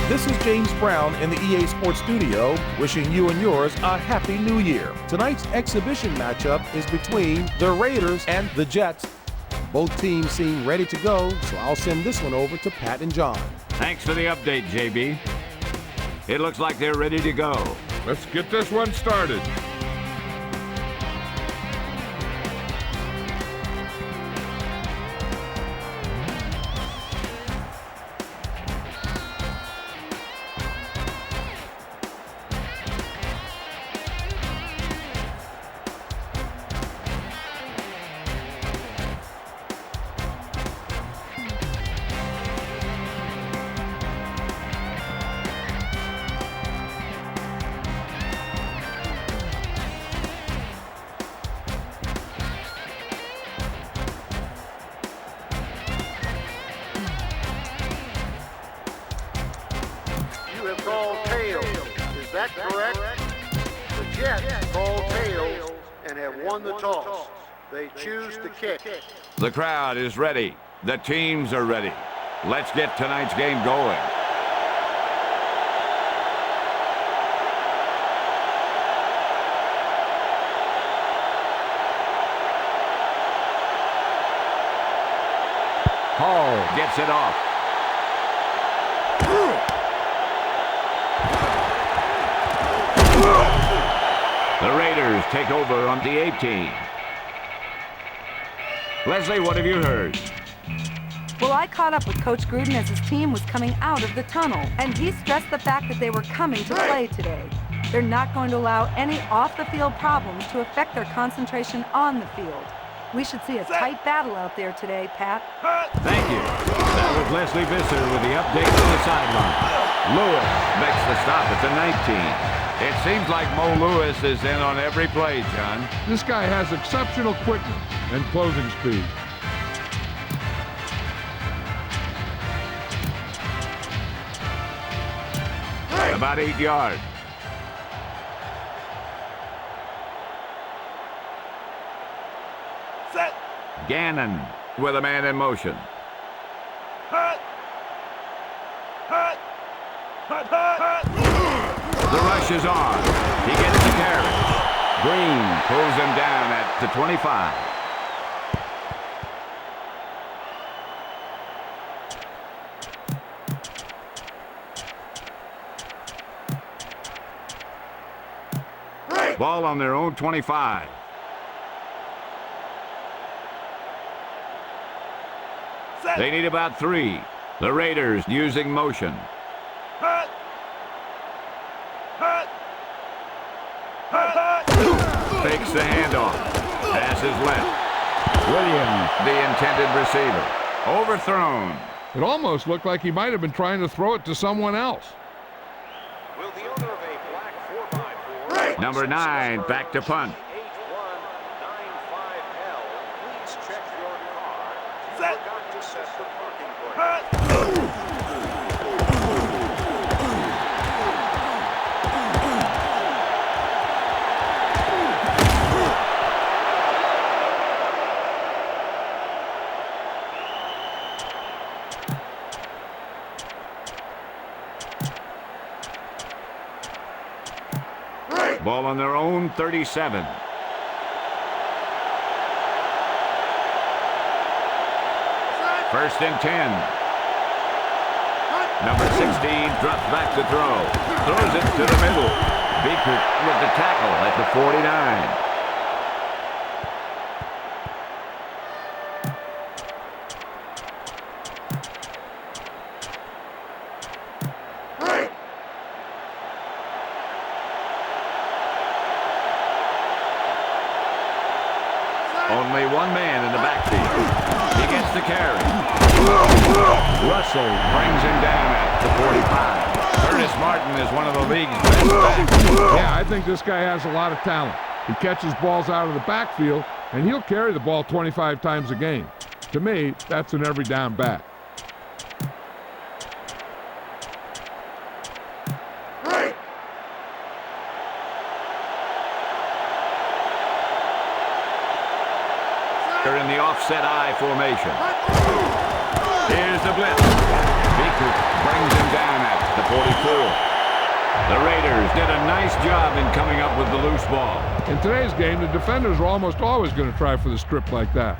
This is James Brown in the EA Sports Studio, wishing you and yours a Happy New Year. Tonight's exhibition matchup is between the Raiders and the Jets. Both teams seem ready to go, so I'll send this one over to Pat and John. Thanks for the update, JB. It looks like they're ready to go. Let's get this one started. Called tails. Is that correct? The Jets called tails and have won the toss. They choose to kick. The crowd is ready. The teams are ready. Let's get tonight's game going. Hall gets it off. The Raiders take over on the 18. Leslie, what have you heard? Well, I caught up with Coach Gruden as his team was coming out of the tunnel, and he stressed the fact that they were coming to play today. They're not going to allow any off-the-field problems to affect their concentration on the field. We should see a tight battle out there today, Pat. Thank you. That was Leslie Visser with the update from the sideline. Lewis makes the stop at the 19. It seems like Mo Lewis is in on every play, John. This guy has exceptional quickness and closing speed. About 8 yards. Set. Gannon with a man in motion. Hut. Hut. Hut. Hut. The rush is on. He gets the carry. Green pulls him down at the 25. Ball on their own 25. They need about 3. The Raiders using motion. Hut. Hut. Hut. Fakes the handoff. Pass is left. Williams, the intended receiver. Overthrown. It almost looked like he might have been trying to throw it to someone else. Will the owner of a black 4x4 Number 9, back to punt. 8195L, please check your car. You Set. forgot to set the parking brake. Hut. Ball on their own 37. First and 10. Number 16 drops back to throw. Throws it to the middle. Beaker with the tackle at the 49. Only one man in the backfield. He gets the carry. Russell brings him down at the 45. Curtis Martin is one of the league's best backs. Yeah, I think this guy has a lot of talent. He catches balls out of the backfield, and he'll carry the ball 25 times a game. To me, that's an every down back. They're in the offset I formation. Here's the blitz. Beaker brings him down at the 44. The Raiders did a nice job in coming up with the loose ball. In today's game, the defenders are almost always going to try for the strip like that.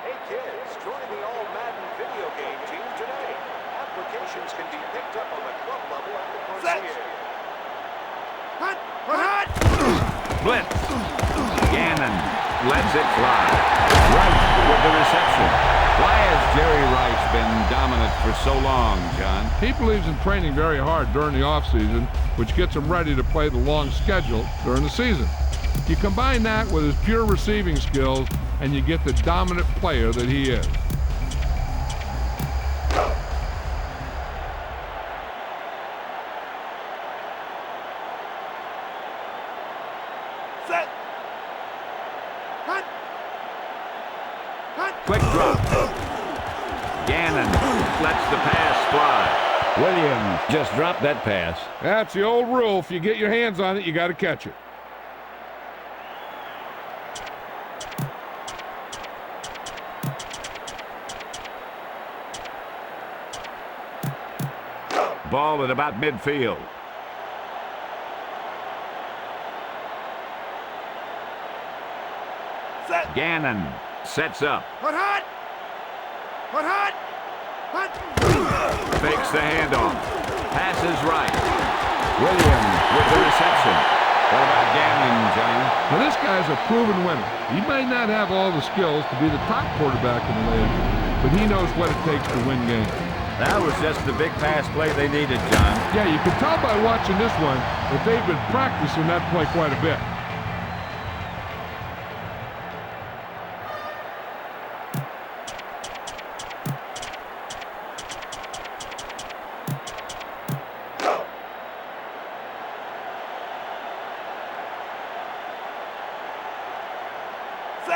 Hey kids, join the all Madden video game team today. Applications can be picked up on the club level at the concierge. Blitz. Gannon lets it fly. Right with the reception. Why has Jerry Rice been dominant for so long, John? He believes in training very hard during the offseason, which gets him ready to play the long schedule during the season. You combine that with his pure receiving skills, and you get the dominant player that he is. Set. Quick drop. Gannon lets the pass fly. Williams just dropped that pass. That's the old rule. If you get your hands on it, you got to catch it. Ball at about midfield. Set. Gannon sets up. Fakes the handoff. Passes right. Williams with the reception. What about Gannon, John? Now, this guy's a proven winner. He might not have all the skills to be the top quarterback in the league, but he knows what it takes to win games. That was just the big pass play they needed, John. Yeah, you can tell by watching this one that they've been practicing that play quite a bit.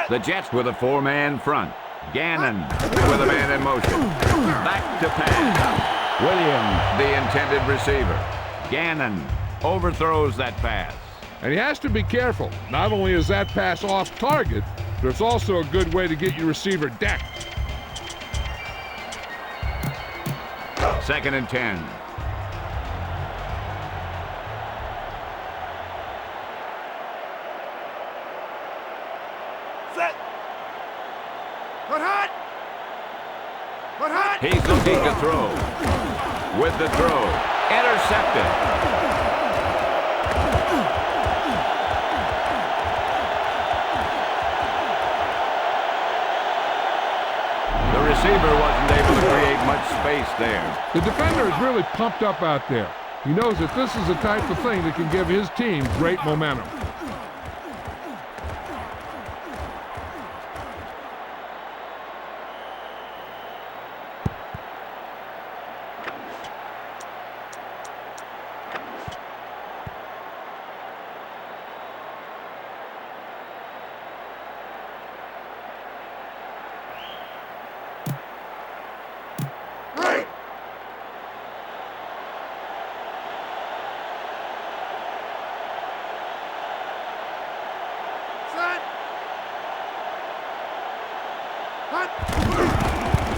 The Jets with a four-man front. Gannon with a man in motion. Back to pass. Williams, the intended receiver. Gannon overthrows that pass. And he has to be careful. Not only is that pass off target, but it's also a good way to get your receiver decked. 2nd and 10. Set. He's looking to throw. With the throw. Intercepted. The receiver wasn't able to create much space there. The defender is really pumped up out there. He knows that this is the type of thing that can give his team great momentum.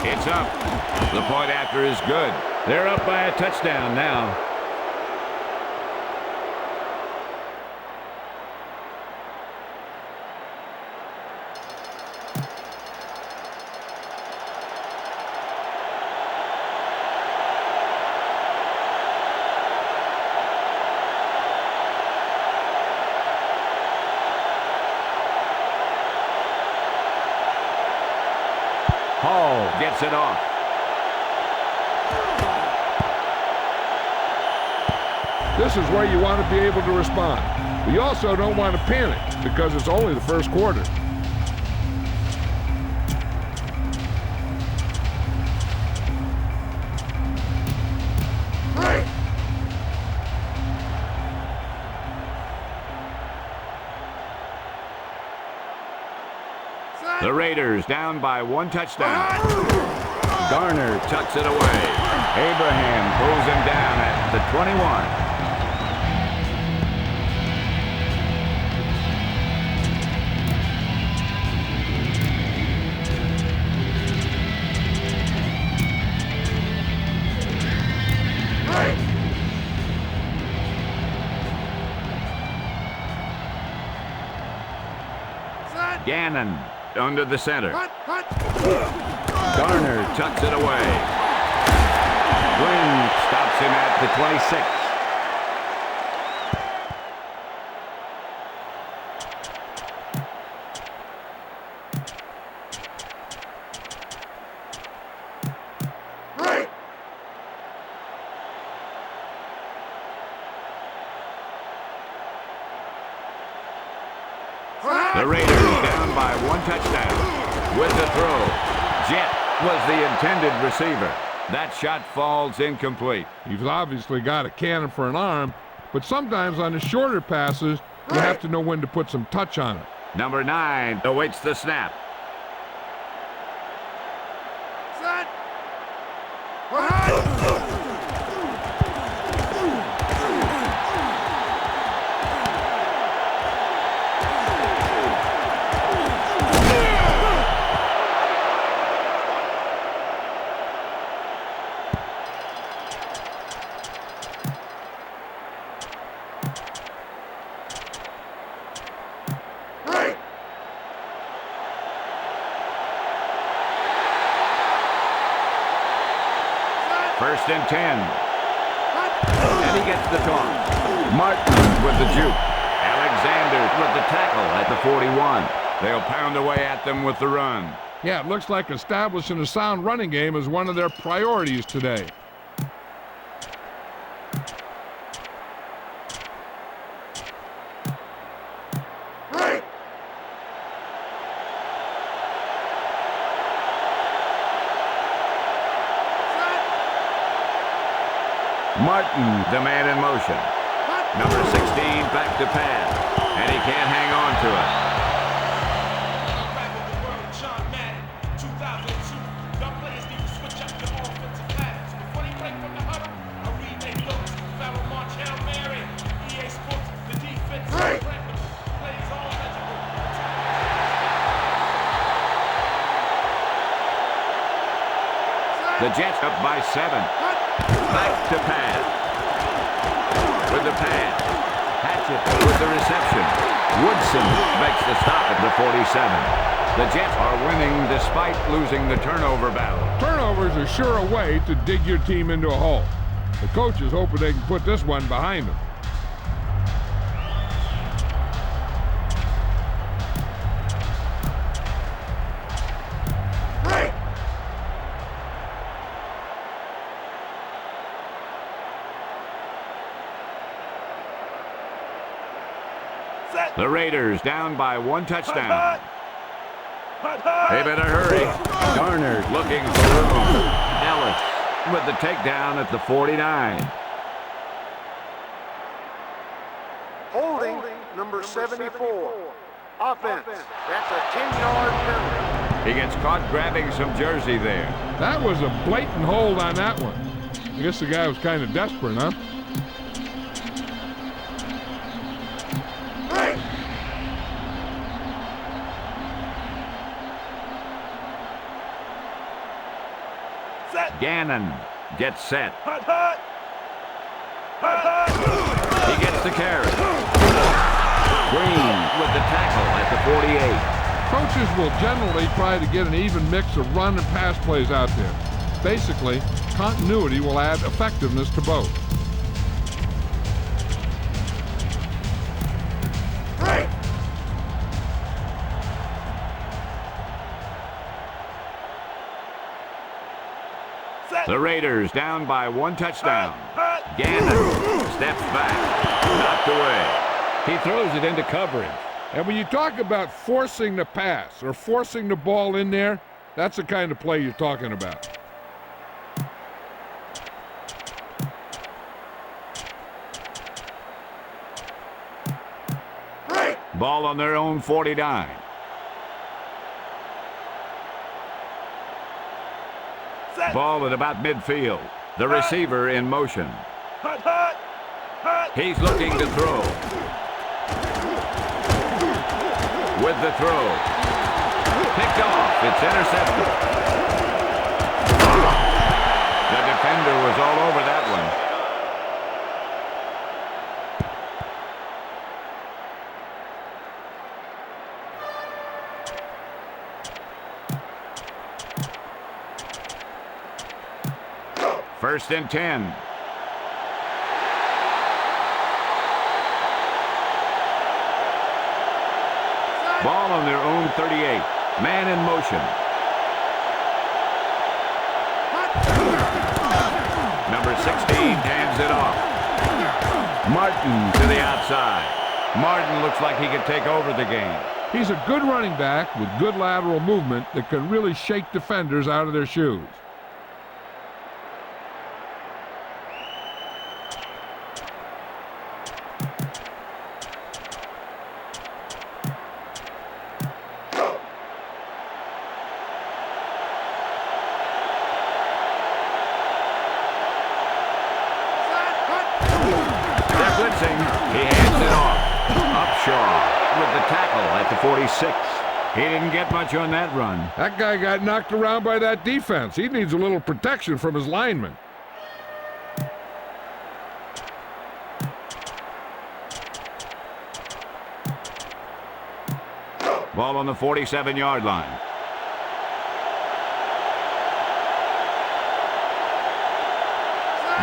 It's up. The point after is good. They're up by a touchdown now. Hall gets it off. This is where you want to be able to respond. But you also don't want to panic because it's only the first quarter. The Raiders down by one touchdown. Garner tucks it away. Abraham pulls him down at the 21. Gannon under the center. Garner tucks it away. Gwynn stops him at the 26. The Raiders down by 1 touchdown. With the throw, Jet was the intended receiver. That shot falls incomplete. He's obviously got a cannon for an arm, but sometimes on the shorter passes, you have to know when to put some touch on it. Number 9 awaits the snap. Set. First and 10. And he gets the toss. Martin with the juke. Alexander with the tackle at the 41. They'll pound away at them with the run. Yeah, it looks like establishing a sound running game is one of their priorities today. Martin, the man in motion. Number 16 back to pass. And he can't hang on to it. Back with the world, John Madden, 2002. Young players need to switch up their offensive patterns. Before they break from the huddle, I read their notes. Farrell March, Hail Mary. EA Sports, the defense. Plays all legible. The Jets up by 7. Back to pass. With the pass. Hatchett with the reception. Woodson makes the stop at the 47. The Jets are winning despite losing the turnover battle. Turnovers are sure a way to dig your team into a hole. The coach is hoping they can put this one behind them. The Raiders down by 1 touchdown. They better hurry. Garner looking for room. Ellis with the takedown at the 49. Holding number 74. Offense. That's a 10-yard penalty. He gets caught grabbing some jersey there. That was a blatant hold on that one. I guess the guy was kind of desperate, huh? Gannon gets set. He gets the carry. Green with the tackle at the 48. Coaches will generally try to get an even mix of run and pass plays out there. Basically, continuity will add effectiveness to both. The Raiders down by 1 touchdown. Gannon steps back, knocked away. He throws it into coverage. And when you talk about forcing the pass or forcing the ball in there, that's the kind of play you're talking about. Ball on their own 49. Ball at about midfield. The receiver in motion. He's looking to throw. With the throw. Picked off. It's intercepted. The defender was all over that one. First and 10. Ball on their own 38. Man in motion. Number 16 hands it off. Martin to the outside. Martin looks like he could take over the game. He's a good running back with good lateral movement that can really shake defenders out of their shoes. He hands it off. Upshaw with the tackle at the 46. He didn't get much on that run. That guy got knocked around by that defense. He needs a little protection from his linemen. Ball on the 47-yard line.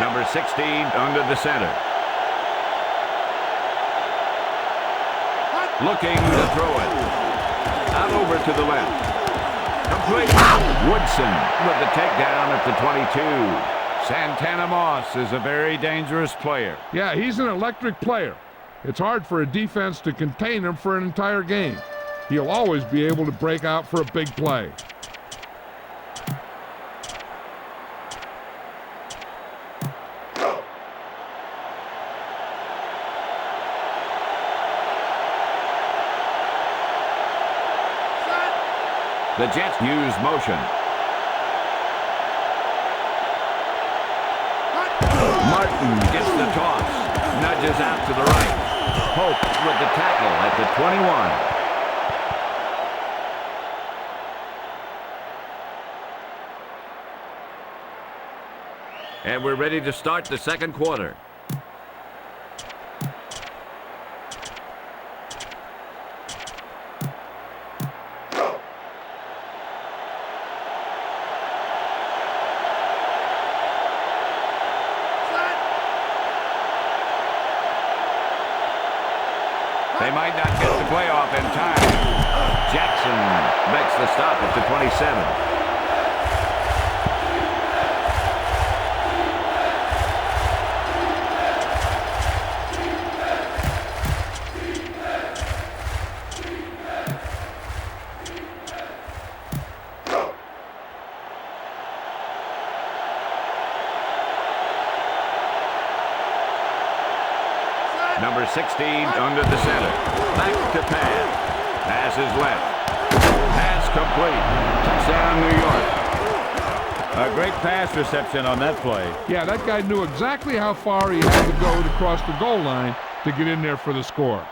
Number 16 under the center. Looking to throw it. Out over to the left. Complete. Woodson with the takedown at the 22. Santana Moss is a very dangerous player. Yeah, he's an electric player. It's hard for a defense to contain him for an entire game. He'll always be able to break out for a big play. The Jets use motion. Martin gets the toss. Nudges out to the right. Hope with the tackle at the 21. And we're ready to start the second quarter. They might not get the play off in time. Jackson makes the stop at the 27. Number 16 under the center. Back to pass. Pass is left. Pass complete. Touchdown, New York. A great pass reception on that play. Yeah, that guy knew exactly how far he had to go to cross the goal line to get in there for the score.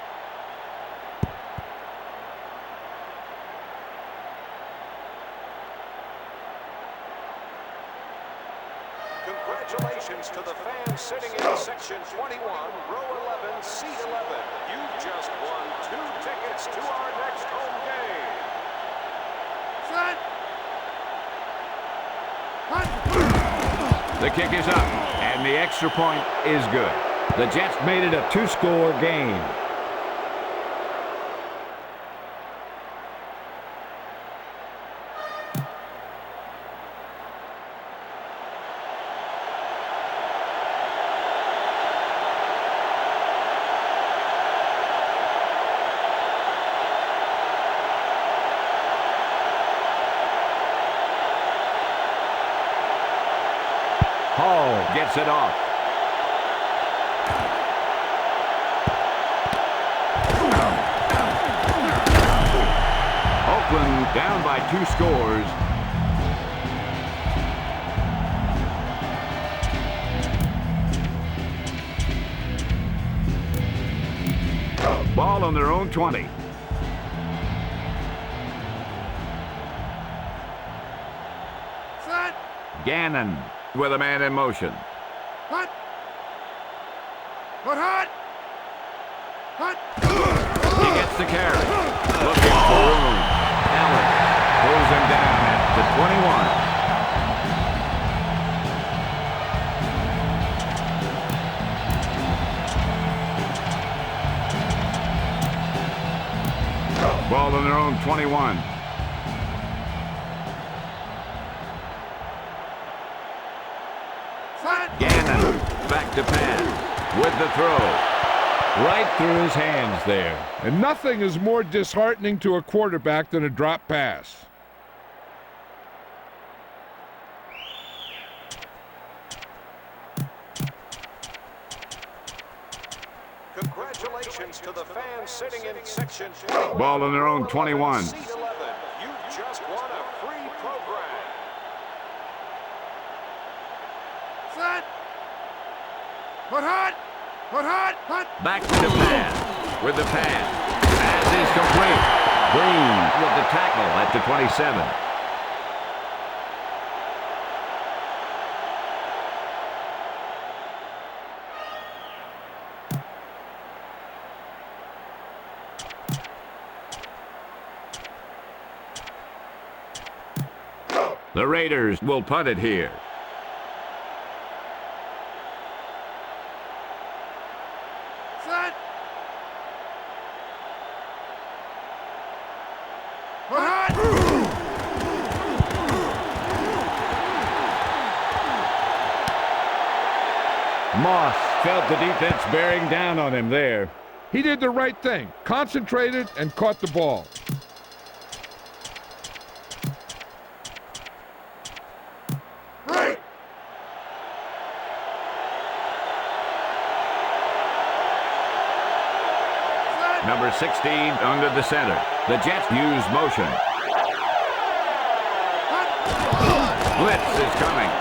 Congratulations to the fans sitting in section 21, row 11, seat 11. You just won 2 tickets to our next home game. The kick is up, and the extra point is good. The Jets made it a 2-score game. Hall gets it off. Oakland down by 2 scores. Ball on their own 20. Gannon with a man in motion. Hut! Hut! Hut! He gets the carry. Looking for room. Allen pulls him down at the 21. Ball on their own 21. Gannon back to pass with the throw. Right through his hands there. And nothing is more disheartening to a quarterback than a drop pass. Congratulations to the fans sitting in section 21. Ball on their own 21. Seat 11. You just won a free program. Set. Put hot. Put hot. Hot. Back to pass with the pass. Pass is complete. Green with the tackle at the 27. The Raiders will punt it here. Set. Put hot. Moss felt the defense bearing down on him there. He did the right thing, concentrated and caught the ball. Right. Number 16 under the center. The Jets use motion. Blitz is coming.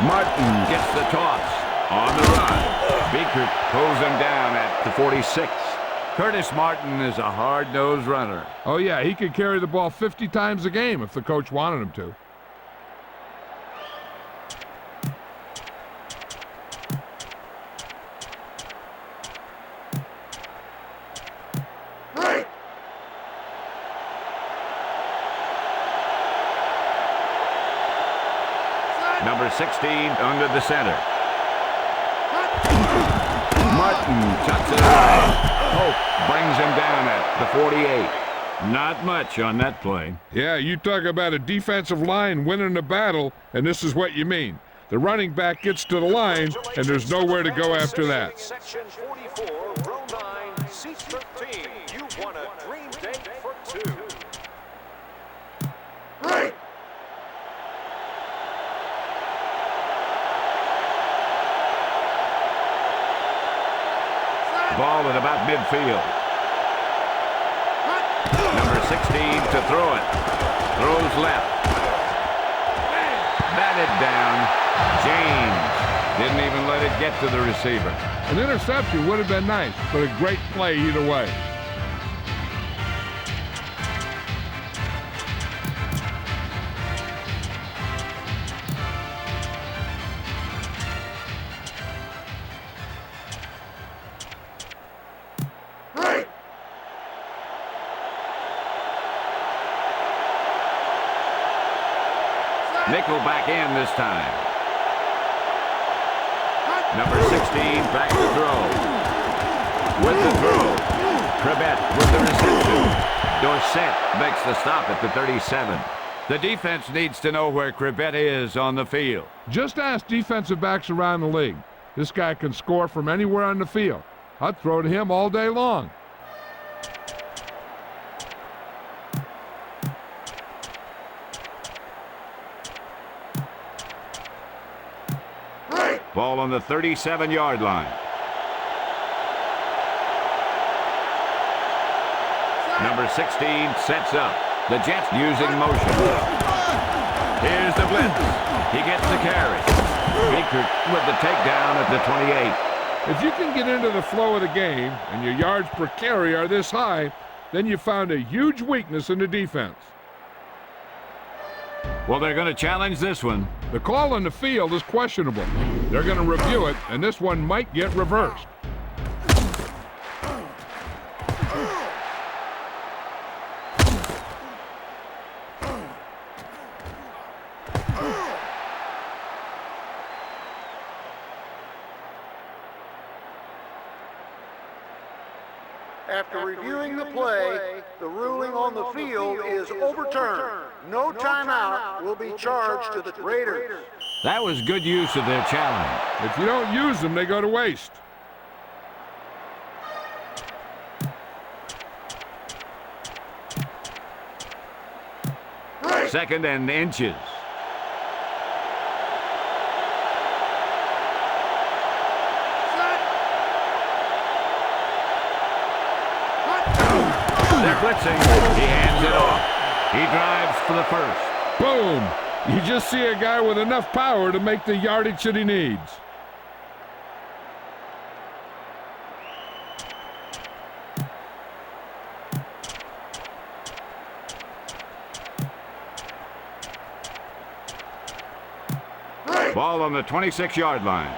Martin gets the toss. On the run. Beaker pulls him down at the 46. Curtis Martin is a hard-nosed runner. Oh, yeah, he could carry the ball 50 times a game if the coach wanted him to. Right. Number 16 under the center. Martin tucks it away. Hope brings him down at the 48. Not much on that play. Yeah, you talk about a defensive line winning a battle, and this is what you mean. The running back gets to the line, and there's nowhere to go after that. Section 44, row 9, seat 13. You won a dream day for two. Right. Ball at about midfield. Number 16 to throw it. Throws left. Batted down. James didn't even let it get to the receiver. An interception would have been nice, but a great play either way. Right. Nickel back in this time. Number 16 back to throw. With the throw. Crevette with the reception. Dorsett makes the stop at the 37. The defense needs to know where Crevette is on the field. Just ask defensive backs around the league. This guy can score from anywhere on the field. I'd throw to him all day long. Ball on the 37-yard line. Number 16 sets up. The Jets using motion. Here's the blitz. He gets the carry. Beaker with the takedown at the 28. If you can get into the flow of the game and your yards per carry are this high, then you found a huge weakness in the defense. Well, they're going to challenge this one. The call on the field is questionable. They're going to review it, and this one might get reversed. After reviewing the play, the ruling on the field is overturned. No timeout will be charged to the Raiders. That was good use of their challenge. If you don't use them, they go to waste. Second and inches. They're blitzing. He hands it off. He drives for the first. Boom! You just see a guy with enough power to make the yardage that he needs. Ball on the 26-yard line.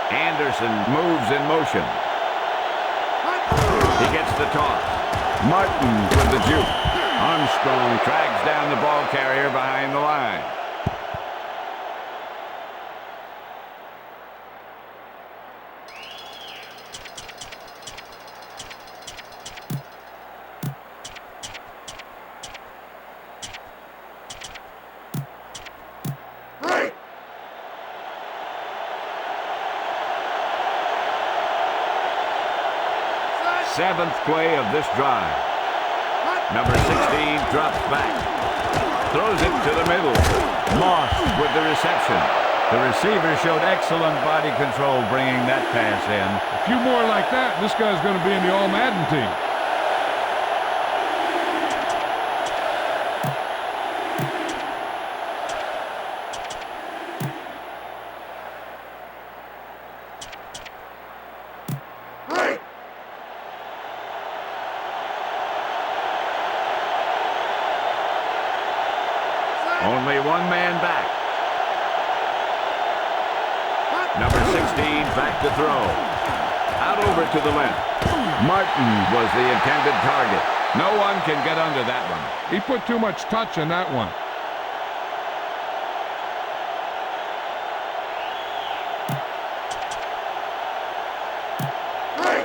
Anderson moves in motion. He gets the toss. Martin with the juke. Armstrong drags down the ball carrier behind the line. Seventh play of this drive. Number 16 drops back. Throws it to the middle. Moss with the reception. The receiver showed excellent body control bringing that pass in. A few more like that, this guy's going to be in the All-Madden team. Only one man back. Number 16 back to throw. Out over to the left. Martin was the intended target. No one can get under that one. He put too much touch on that one.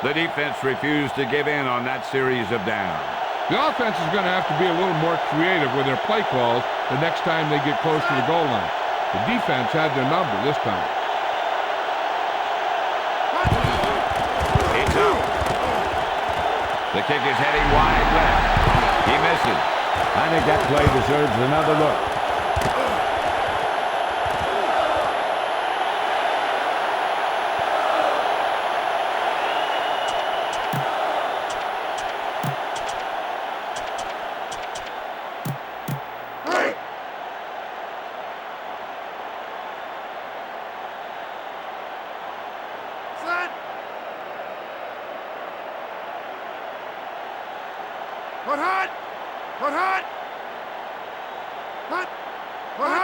The defense refused to give in on that series of downs. The offense is going to have to be a little more creative with their play calls the next time they get close to the goal line. The defense had their number this time. It's out. The kick is heading wide left. He misses. I think that play deserves another look.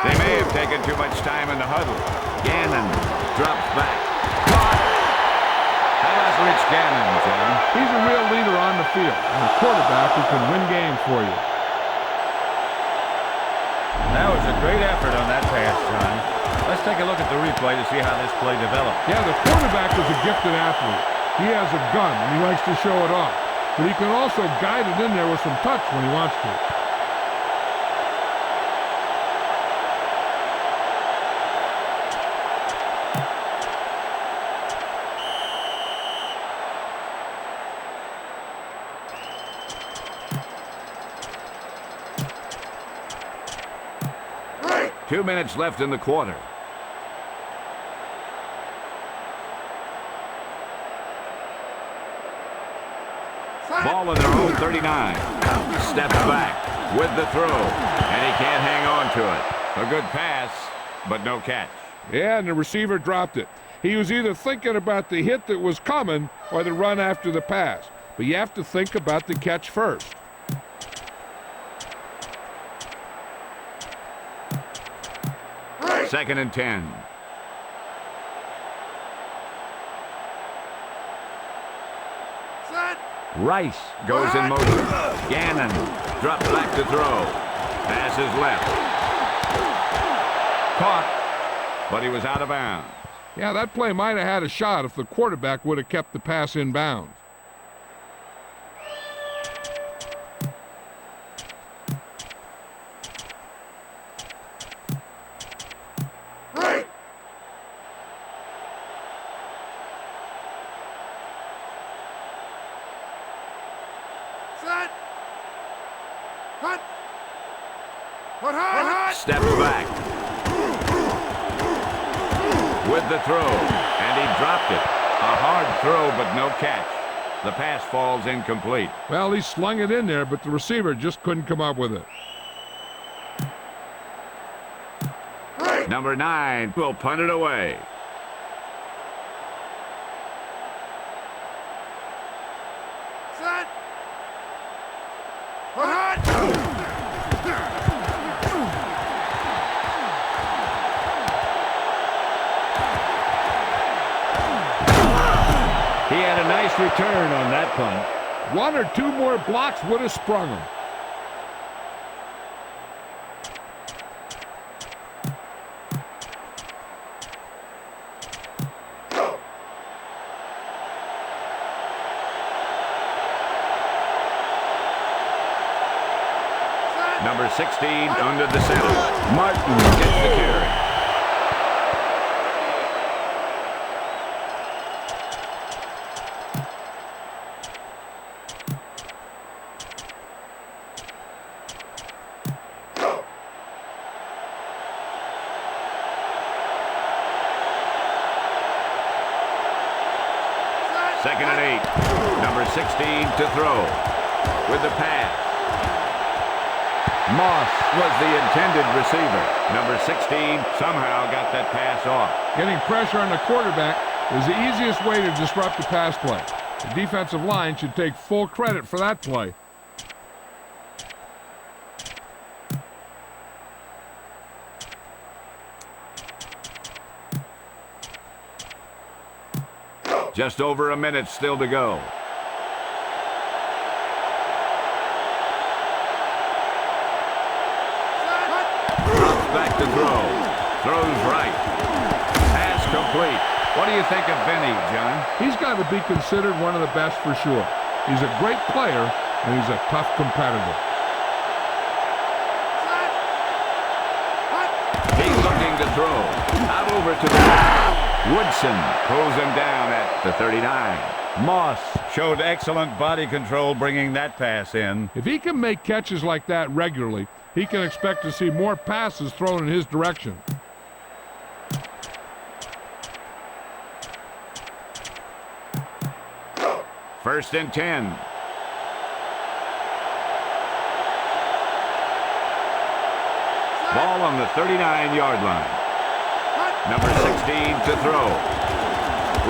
They may have taken too much time in the huddle. Gannon drops back. Caught. How about Rich Gannon, John? He's a real leader on the field and a quarterback who can win games for you. That was a great effort on that pass, John. Let's take a look at the replay to see how this play developed. Yeah, the quarterback is a gifted athlete. He has a gun and he likes to show it off. But he can also guide it in there with some touch when he wants to. Right. 2 minutes left in the quarter. Ball in their own 39. Steps back with the throw, and he can't hang on to it. A good pass, but no catch. Yeah, and the receiver dropped it. He was either thinking about the hit that was coming or the run after the pass. But you have to think about the catch first. Second and 10. Rice goes in motion. Gannon drops back to throw. Passes left. Caught. but he was out of bounds. Yeah, that play might have had a shot if the quarterback would have kept the pass in bounds. Right. Set. Hut. Hut, hut. Steps back with the throw, and he dropped it. A hard throw, but no catch. The pass falls incomplete. Well, he slung it in there, but the receiver just couldn't come up with it. Right. Number 9 will punt it away. Set. Hut, hut. He had a nice return on that punt. One or two more blocks would have sprung him. Number 16 under the center. Martin gets the carry. Second and 8. Number 16 to throw with the pass. Moss was the intended receiver. Number 16 somehow got that pass off. Getting pressure on the quarterback is the easiest way to disrupt the pass play. The defensive line should take full credit for that play. Just over a minute still to go. Drops back to throw. Throws right. Pass complete. What do you think of Vinny, John? He's got to be considered one of the best for sure. He's a great player, and he's a tough competitor. He's looking to throw. Out over to the left. Woodson pulls him down at the 39. Moss showed excellent body control bringing that pass in. If he can make catches like that regularly, he can expect to see more passes thrown in his direction. First and 10. Ball on the 39-yard line. Number 16 to throw.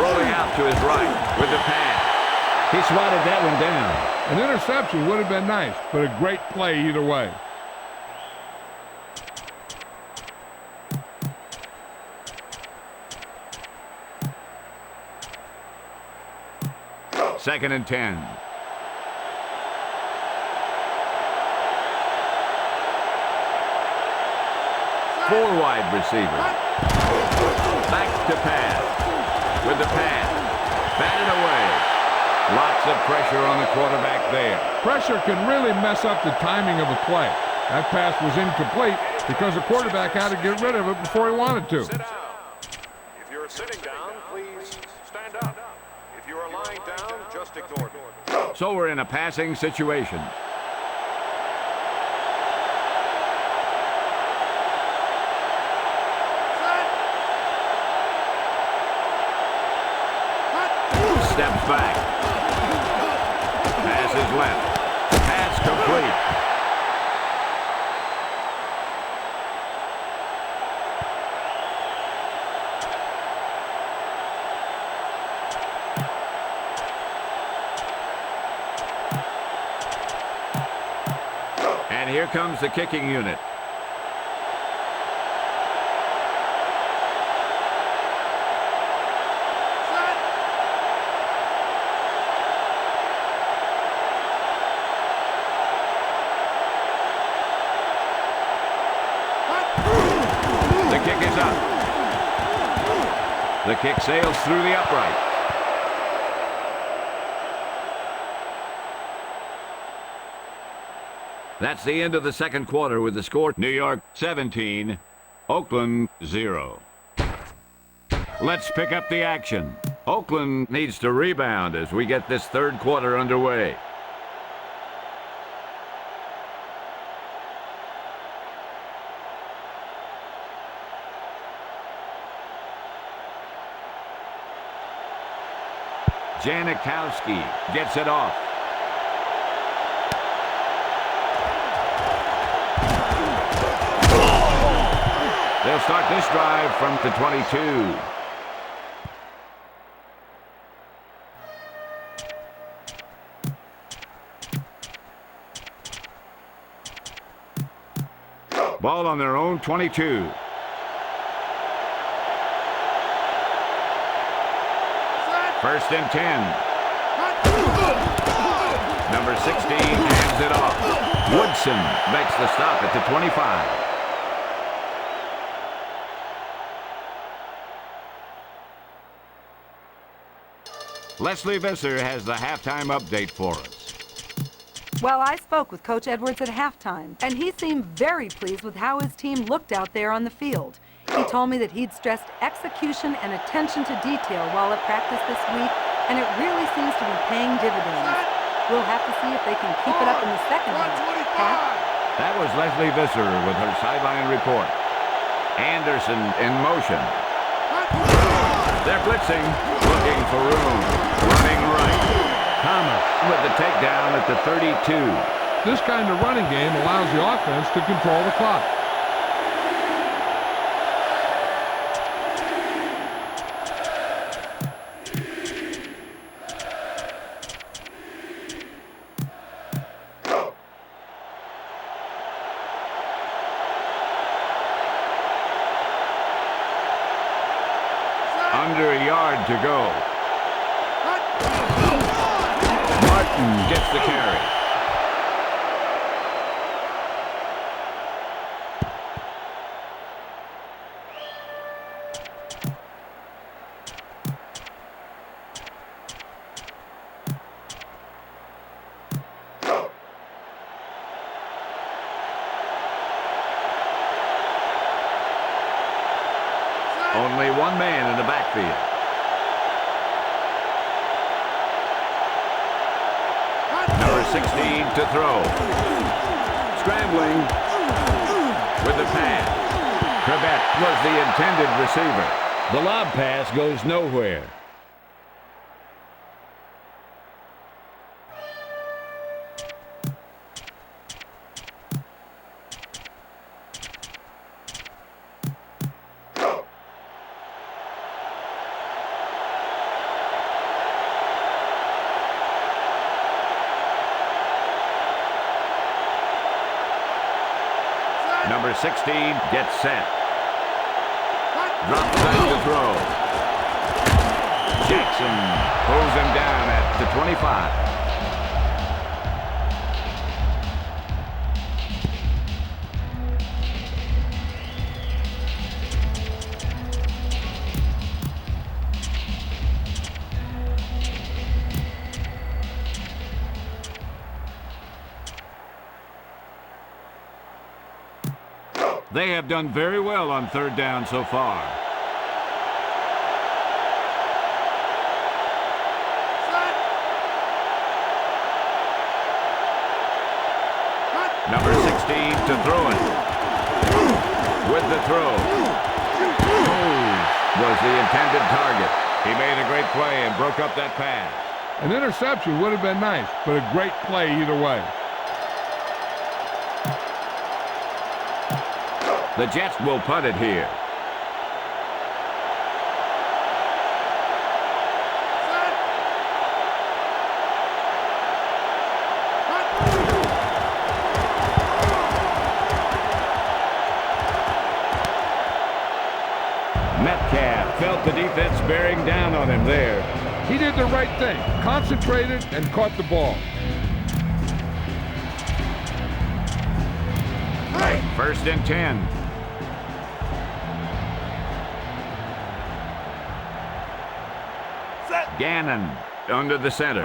Rolling out to his right with the pass. He swatted that one down. An interception would have been nice, but a great play either way. Second and 10. Four wide receiver. Back to pass. With the pass. Batted away. Lots of pressure on the quarterback there. Pressure can really mess up the timing of a play. That pass was incomplete because the quarterback had to get rid of it before he wanted to. Sit down. If you're sitting down, please stand up. If you are lying down, just ignore me. So we're in a passing situation. Steps back. Pass is left. Pass complete. And here comes the kicking unit. The kick is up. The kick sails through the upright. That's the end of the second quarter with the score New York 17, Oakland 0. Let's pick up the action. Oakland needs to rebound as we get this third quarter underway. Janikowski gets it off. They'll start this drive from the 22. Ball on their own 22. First and 10. Number 16 hands it off. Woodson makes the stop at the 25. Leslie Visser has the halftime update for us. Well, I spoke with Coach Edwards at halftime, and he seemed very pleased with how his team looked out there on the field. He told me that he'd stressed execution and attention to detail while at practice this week, and it really seems to be paying dividends. We'll have to see if they can keep it up in the second half. Pat? That was Leslie Visser with her sideline report. Anderson in motion. They're blitzing, looking for room, running right. Thomas with the takedown at the 32. This kind of running game allows the offense to control the clock. Under a yard to go. Martin gets the carry. Only one man in the backfield. Number 16 to throw. Scrambling with the pass. Trebet was the intended receiver. The lob pass goes nowhere. Number 16 gets set. Drops back to throw. Jackson pulls him down at the 25. They have done very well on third down so far. Number 16 to throw it. With the throw. Was the intended target. He made a great play and broke up that pass. An interception would have been nice, but a great play either way. The Jets will punt it here. Metcalf felt the defense bearing down on him there. He did the right thing, concentrated and caught the ball. First and 10. Gannon under the center.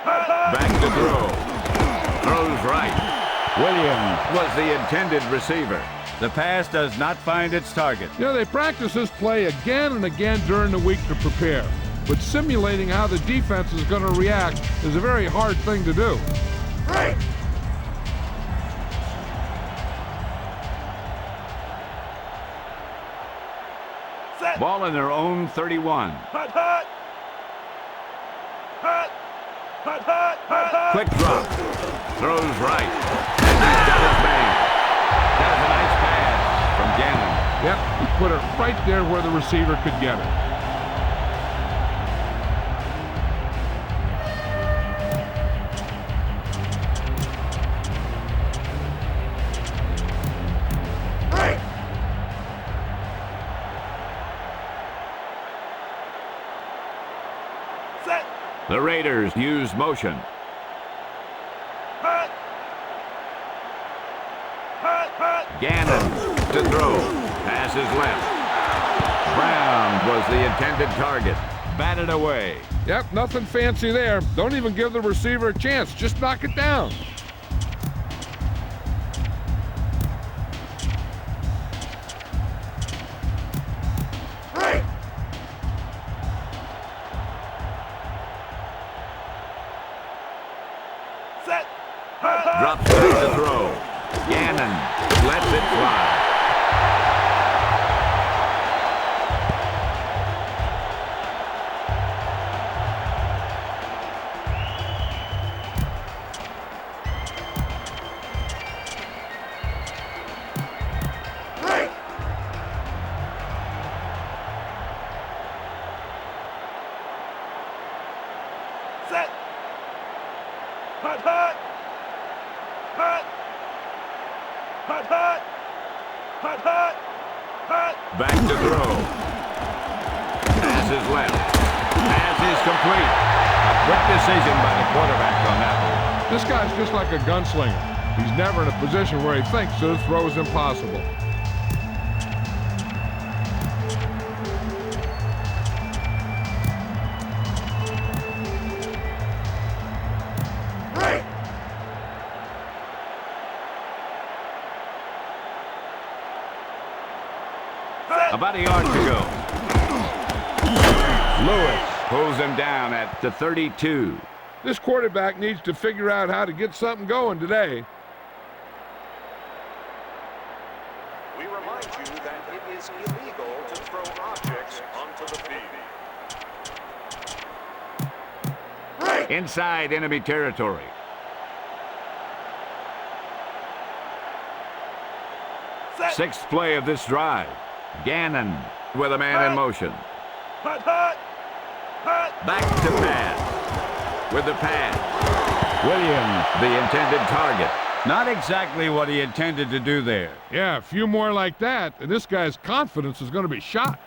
Back to throw. Throws right. Williams was the intended receiver. The pass does not find its target. You know, they practice this play again and again during the week to prepare. But simulating how the defense is going to react is a very hard thing to do. Ball in their own 31. Quick drop. Throws right. And he's got his man. That was a nice pass from Gannon. Yep, he put it right there where the receiver could get it. The Raiders use motion. Gannon to throw. Pass is left. Brown was the intended target. Batted away. Yep, nothing fancy there. Don't even give the receiver a chance. Just knock it down. Drops back to throw. Gannon lets it fly. Back to throw. Pass is left. Pass is complete. A quick decision by the quarterback on that one. This guy's just like a gunslinger. He's never in a position where he thinks that the throw is impossible. About a yard to go. Lewis pulls him down at the 32. This quarterback needs to figure out how to get something going today. We remind you that it is illegal to throw objects onto the field. Inside enemy territory. Sixth play of this drive. Gannon with a man in motion. Back to pass. With the pass. Williams, the intended target. Not exactly what he intended to do there. Yeah, a few more like that, and this guy's confidence is going to be shot.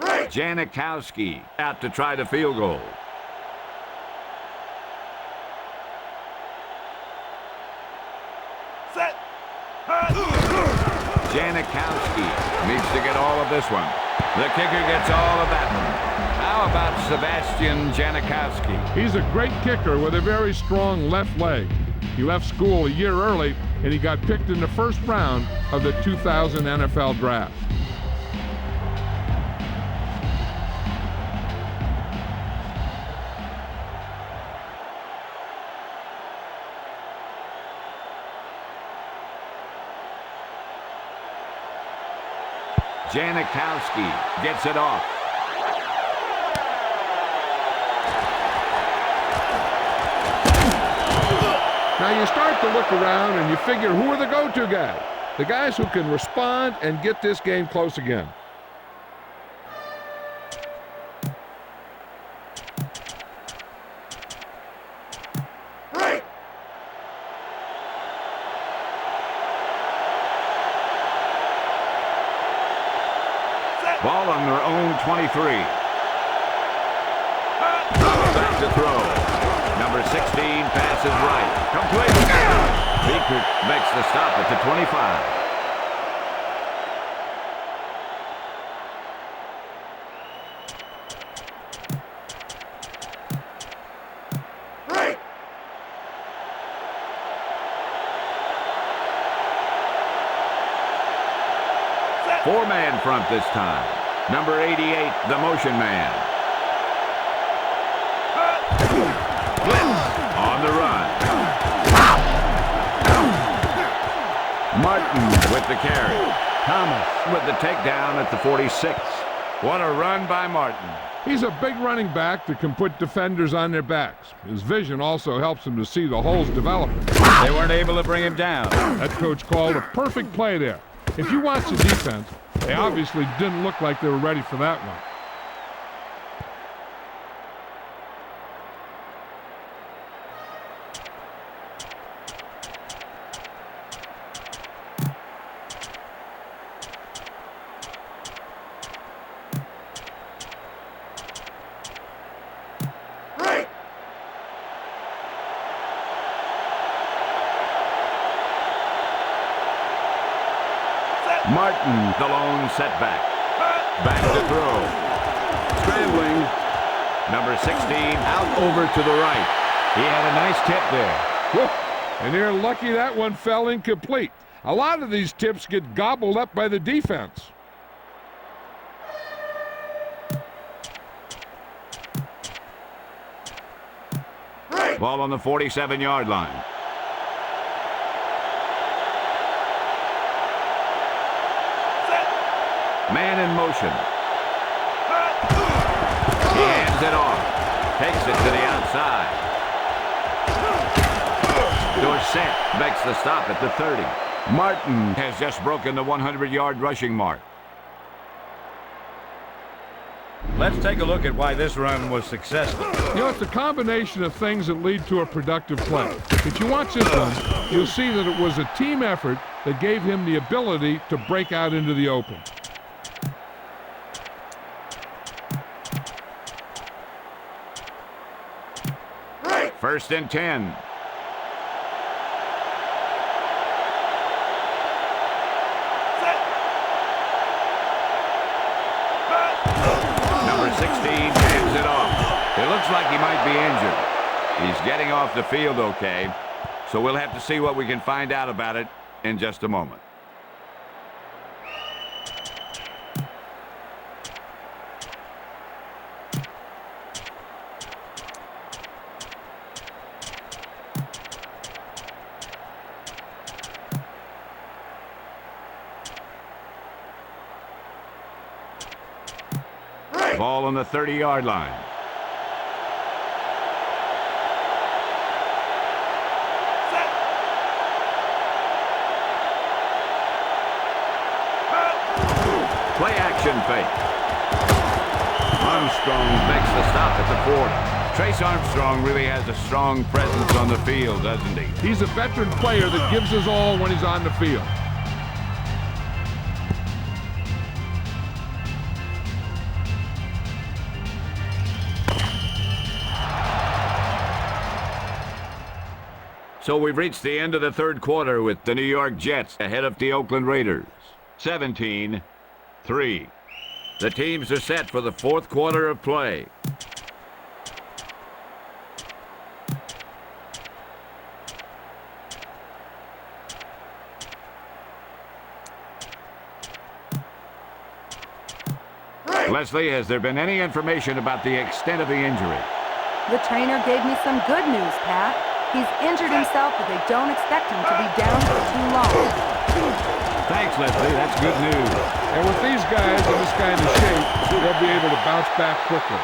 Janikowski out to try the field goal. Janikowski needs to get all of this one. The kicker gets all of that one. How about Sebastian Janikowski? He's a great kicker with a very strong left leg. He left school a year early, and he got picked in the first round of the 2000 NFL Draft. Janikowski gets it off. Now you start to look around and you figure, who are the go-to guys? The guys who can respond and get this game close again. Ball on their own 23. Back to throw. Number 16 passes right. Complete. Beaker makes the stop at the 25. Four-man front this time. Number 88, the motion man. Blitz on the run. Martin with the carry. Thomas with the takedown at the 46. What a run by Martin. He's a big running back that can put defenders on their backs. His vision also helps him to see the holes developing. They weren't able to bring him down. That coach called a perfect play there. If you watch the defense, they obviously didn't look like they were ready for that one. Martin, the lone setback. Back to throw. Scrambling. Number 16 out over to the right. He had a nice tip there. Whoa. And they're lucky that one fell incomplete. A lot of these tips get gobbled up by the defense. Ball on the 47-yard line. Man in motion. He hands it off. Takes it to the outside. Dorsett makes the stop at the 30. Martin has just broken the 100-yard rushing mark. Let's take a look at why this run was successful. You know, it's a combination of things that lead to a productive play. If you watch this one, you'll see that it was a team effort that gave him the ability to break out into the open. First and 10. Number 16 hands it off. It looks like he might be injured. He's getting off the field okay, so we'll have to see what we can find out about it in just a moment. Ball on the 30-yard line. Play action fake. Armstrong makes the stop at the 40. Trace Armstrong really has a strong presence on the field, doesn't he? He's a veteran player that gives his all when he's on the field. So we've reached the end of the third quarter with the New York Jets ahead of the Oakland Raiders. 17-3. The teams are set for the fourth quarter of play. Leslie, has there been any information about the extent of the injury? The trainer gave me some good news, Pat. He's injured himself, but they don't expect him to be down for too long. Thanks, Leslie. That's good news. And with these guys in this kind of shape, they'll be able to bounce back quickly.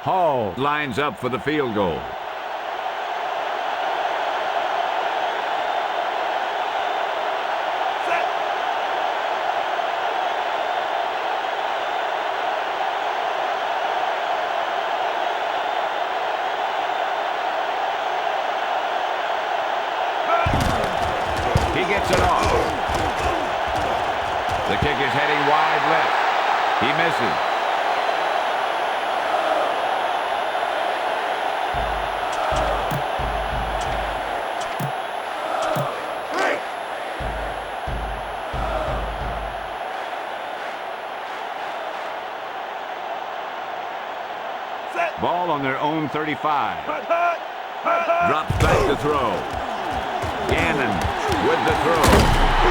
Hall lines up for the field goal. He gets it off. The kick is heading wide left. He misses. own 35. Drops back to throw. Gannon with the throw.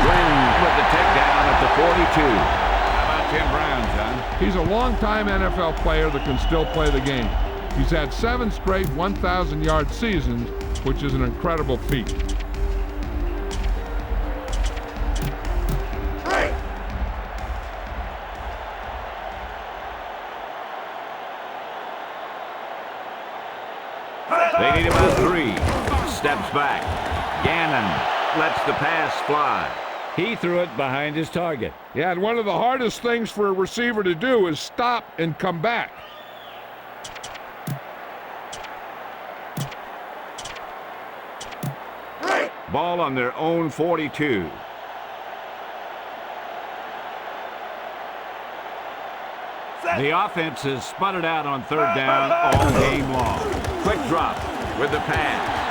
Glenn with the takedown at the 42. How about Tim Brown, John? He's a long-time NFL player that can still play the game. He's had 7 straight 1,000-yard seasons, which is an incredible feat. They need about 3. Steps back. Gannon lets the pass fly. He threw it behind his target. Yeah, and one of the hardest things for a receiver to do is stop and come back. Ball on their own 42. The offense has sputtered out on 3rd down all game long. Quick drop with the pass.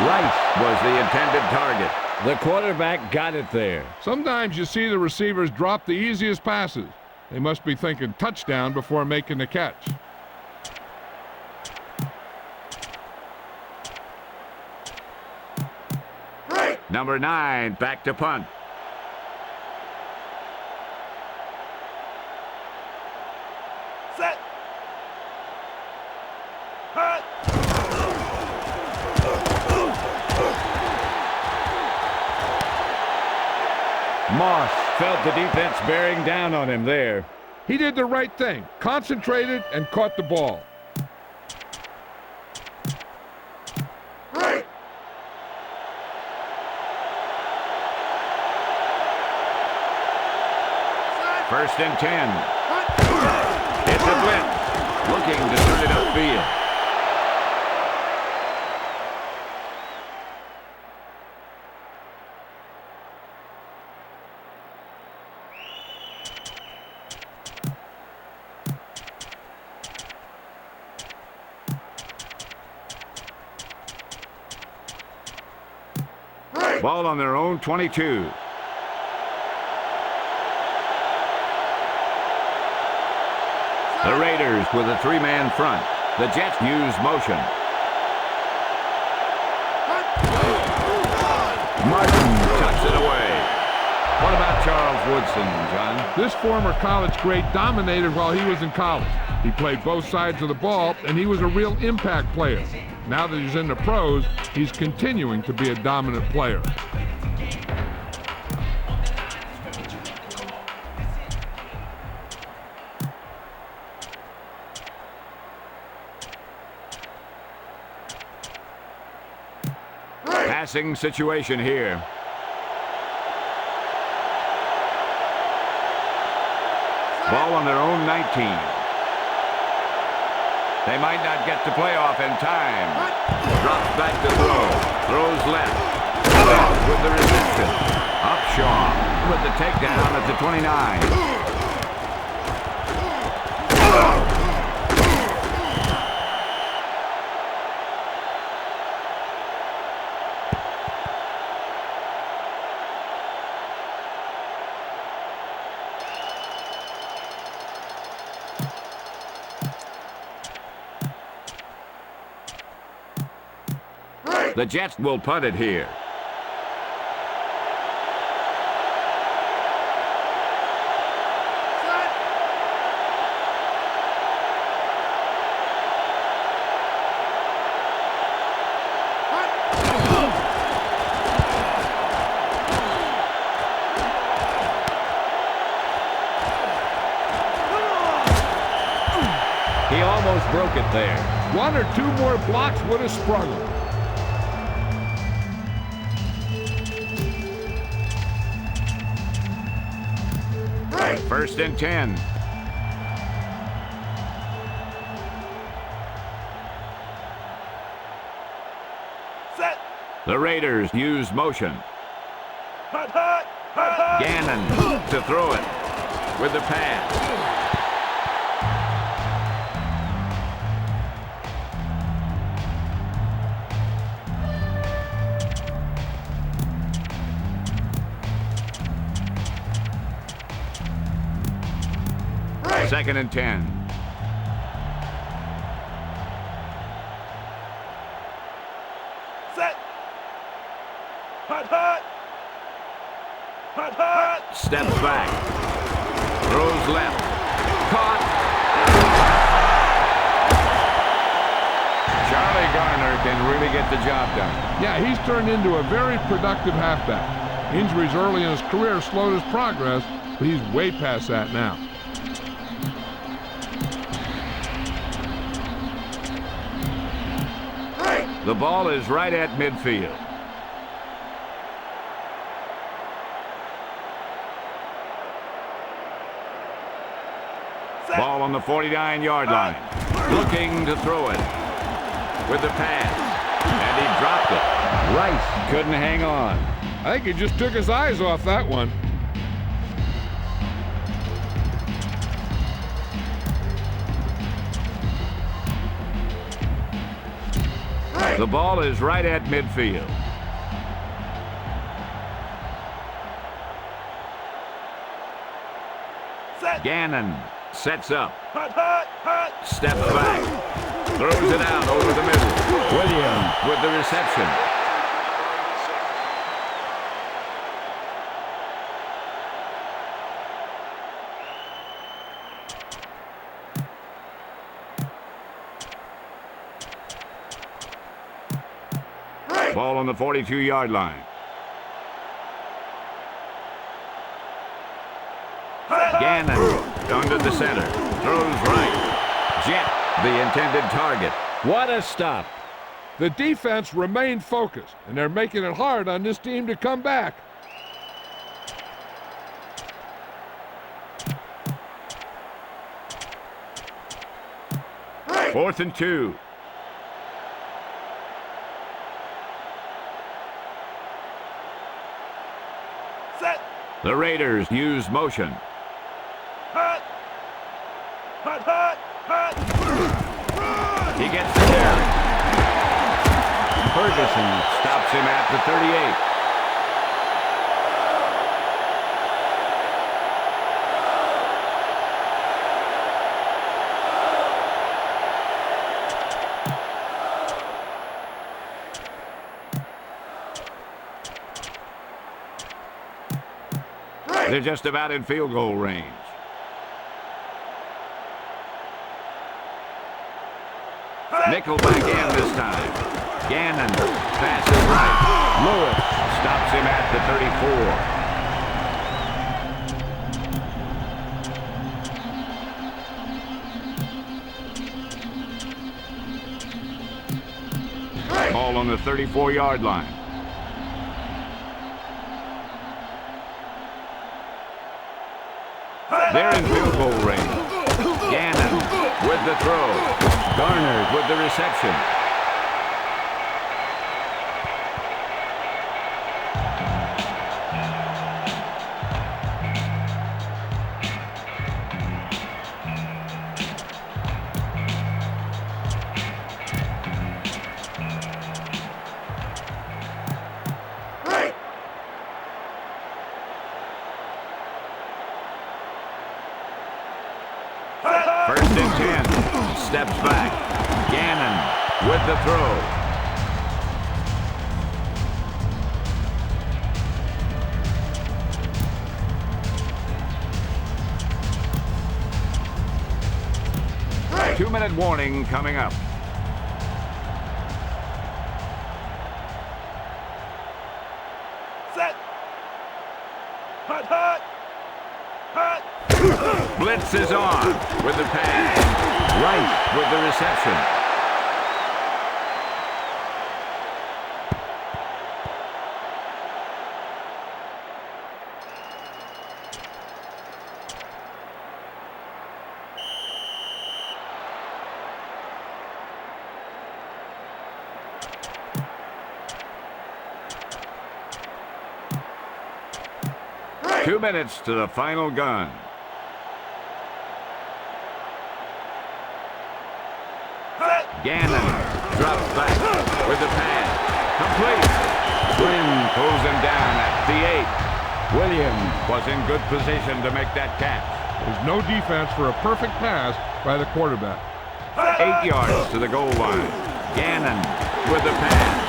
Rice was the intended target. The quarterback got it there. Sometimes you see the receivers drop the easiest passes. They must be thinking touchdown before making the catch. Number 9, back to punt. Set. Hut. Moss felt the defense bearing down on him there. He did the right thing, concentrated and caught the ball. First and 10. It's a blitz. Looking to turn it upfield. Ball on their own 22. The Raiders with a 3-man front. The Jets use motion. Martin tucks it away. What about Charles Woodson, John? This former college great dominated while he was in college. He played both sides of the ball, and he was a real impact player. Now that he's in the pros, he's continuing to be a dominant player. Passing situation here. Ball on their own 19. They might not get to playoff in time. Drops back to throw. Throws left. Left with the reception. Upshaw with the takedown at the 29. The Jets will punt it here. He almost broke it there. 1 or 2 more blocks would have sprung him. First and 10. Set. The Raiders use motion. Hut, hut, hut, hut. Gannon to throw it with the pass. Second and 10. Set. Hut, hut. Hut, hut. Steps back. Throws left. Caught. Charlie Garner can really get the job done. Yeah, he's turned into a very productive halfback. Injuries early in his career slowed his progress, but he's way past that now. The ball is right at midfield. Set. Ball on the 49-yard line. Looking to throw it. With the pass. And he dropped it. Rice couldn't hang on. I think he just took his eyes off that one. The ball is right at midfield. Set. Gannon sets up. Hut, hut, hut. Steps back. Throws it out over the middle. Williams with the reception. Ball on the 42-yard line. Gannon under the center. Throws right. Jet, the intended target. What a stop. The defense remained focused, and they're making it hard on this team to come back. Fourth and 2. Set. The Raiders use motion. Hut. Hut, hut, hut. He gets the carry. Ferguson stops him at the 38. They're just about in field goal range. Nickel back in this time. Gannon passes right. Lewis stops him at the 34. Ball on the 34-yard line. They're in field goal range. Gannon with the throw. Garner with the reception. First and 10. Steps back. Gannon with the throw. Two-minute warning coming up. Set. Hut, hut. Hut. Blitz is on with the pass. Right with the reception. Two minutes to the final gun. Gannon drops back with the pass. Complete. Quinn pulls him down at the 8. Williams was in good position to make that catch. There's no defense for a perfect pass by the quarterback. 8 yards to the goal line. Gannon with the pass.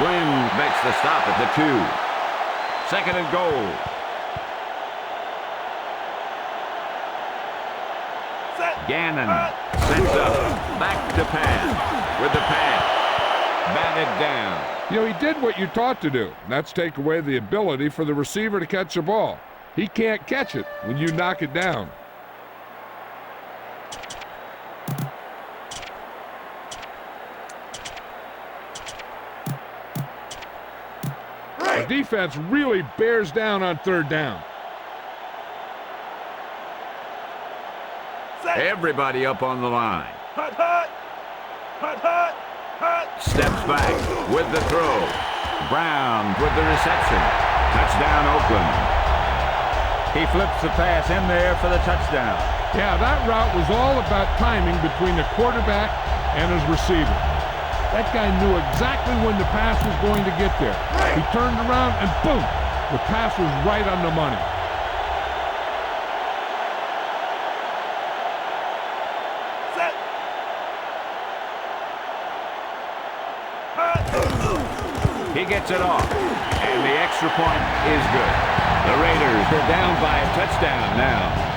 Glenn makes the stop at the 2. Second and goal. Gannon sets up. Back to pass. With the pass. Batted down. You know, he did what you taught to do. That's take away the ability for the receiver to catch the ball. He can't catch it when you knock it down. The defense really bears down on third down. Everybody up on the line. Hut, hut. Hut, hut. Hut. Steps back with the throw. Brown with the reception. Touchdown, Oakland. He flips the pass in there for the touchdown. Yeah, that route was all about timing between the quarterback and his receiver. That guy knew exactly when the pass was going to get there. He turned around and boom, the pass was right on the money. Set. He gets it off, and the extra point is good. The Raiders are down by a touchdown now.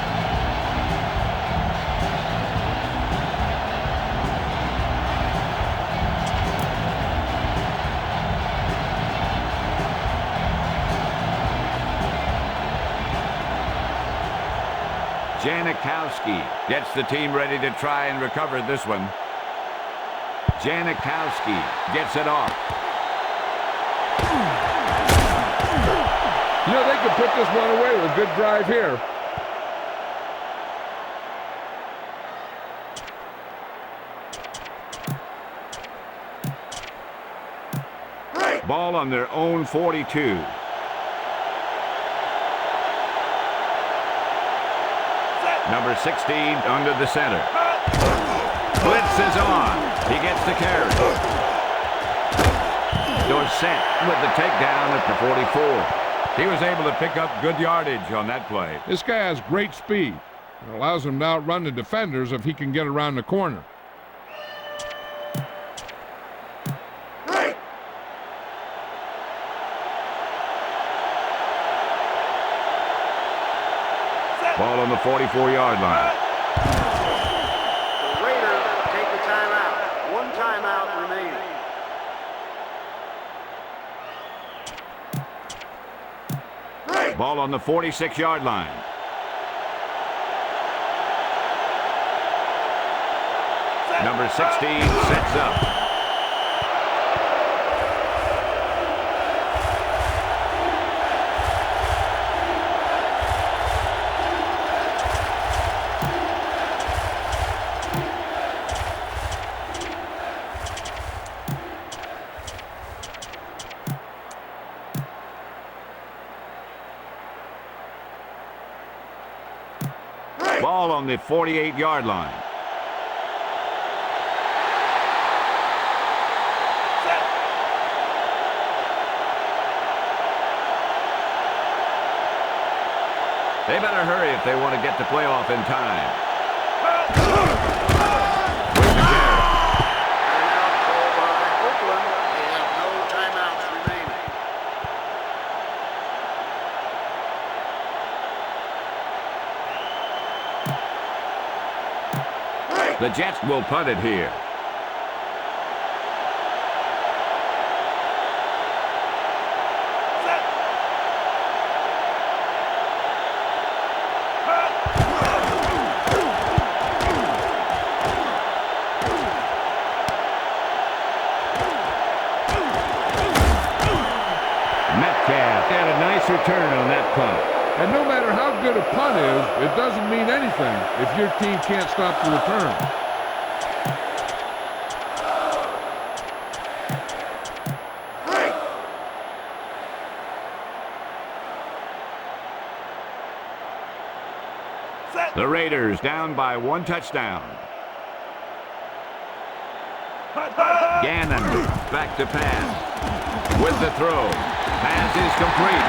Janikowski gets the team ready to try and recover this one. Janikowski gets it off. You know, they could put this one away with a good drive here. Ball on their own 42. Number 16 under the center. Blitz is on. He gets the carry. Dorsett with the takedown at the 44. He was able to pick up good yardage on that play. This guy has great speed. It allows him to outrun the defenders if he can get around the corner. Ball on the 44-yard line. The Raiders take the timeout. One timeout remaining. Ball on the 46-yard line. Number 16 sets up. Ball on the 48-yard line. They better hurry if they want to get the playoff in time. With the carry. Timeout called by Oakland. They have no timeouts remaining. The Jets will punt it here. Metcalf had a nice return on that punt. And no matter how good a punt is, it doesn't mean anything if your team can't stop the return. The Raiders down by one touchdown. Gannon back to pass. With the throw. Pass is complete.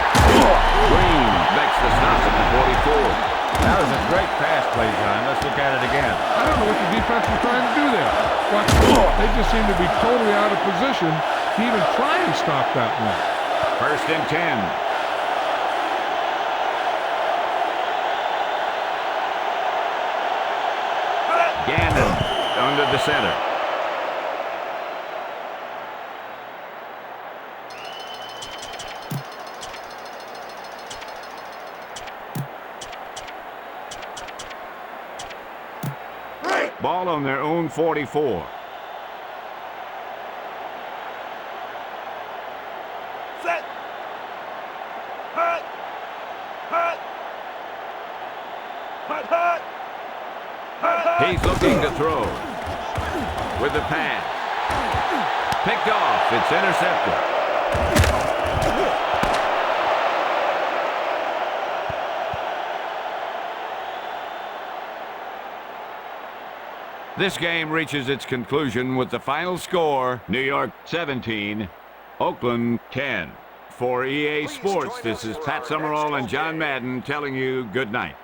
Green makes the stop at the 44. That was a great pass play, John. Let's look at it again. I don't know what the defense was trying to do there. But they just seem to be totally out of position to even try and stop that one. 1st and 10. Gannon under the center. Ball on their own 44. Set. Hut. Hut. Hut. Hut. He's looking to throw. With the pass. Picked off. It's intercepted. This game reaches its conclusion with the final score, New York 17, Oakland 10. For EA Sports, this is Pat Summerall and John Madden telling you good night.